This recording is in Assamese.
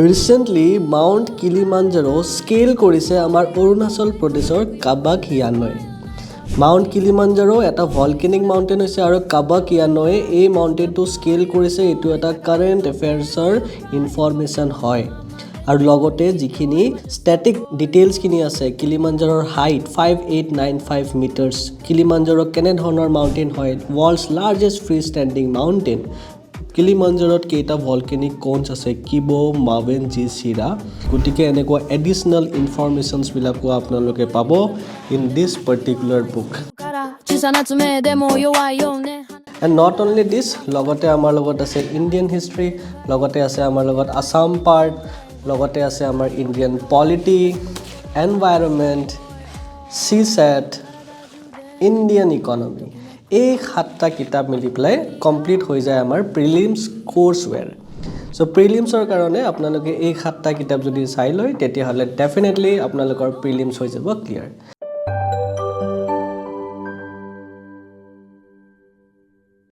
ৰিচেণ্টলি মাউণ্ট কিলিমাঞ্জাৰো স্কেল কৰিছে আমাৰ অৰুণাচল প্ৰদেশৰ কাবাক ইয়ানয়ে। মাউণ্ট কিলিমাঞ্জাৰো এটা ভলকেনিক মাউণ্টেইন হৈছে আৰু কাবাক ইয়ানয়ে এই মাউণ্টেইনটো স্কেল কৰিছে। এইটো এটা কাৰেণ্ট এফেয়াৰ্ছৰ ইনফৰমেশ্যন হয় আৰু লগতে যিখিনি ষ্টেটিক ডিটেইলছখিনি আছে কিলিমাঞ্জাৰোৰ হাইট 5895 মিটাৰ্ছ। কিলিমাঞ্জাৰো কেনেধৰণৰ মাউণ্টেইন হয়, world's largest free standing mountain. কিলিমাঞ্জাৰোত কেইটা ভলকেনিক কোনছ আছে, কিবো, মাভেন, জিচিৰা। গতিকে এনেকুৱা এডিশ্যনেল ইনফৰমেশ্যনছবিলাকো আপোনালোকে পাব in this particular book. And not only this, লগতে আমাৰ লগত আছে ইণ্ডিয়ান হিষ্ট্ৰী, লগতে আছে আমাৰ লগত আছাম পাৰ্ট, লগতে আছে আমাৰ Indian polity, environment, CSAT, Indian economy. এই 7টা কিতাপ মিলি পেলাই কমপ্লিট হৈ যায় আমাৰ প্ৰিলিমছ কোৰ্ছৱেৰ। চ' প্ৰিলিমছৰ কাৰণে আপোনালোকে এই 7টা কিতাপ যদি চাই লয় তেতিয়াহ'লে ডেফিনেটলি আপোনালোকৰ প্ৰিলিমছ হৈ যাব ক্লিয়াৰ।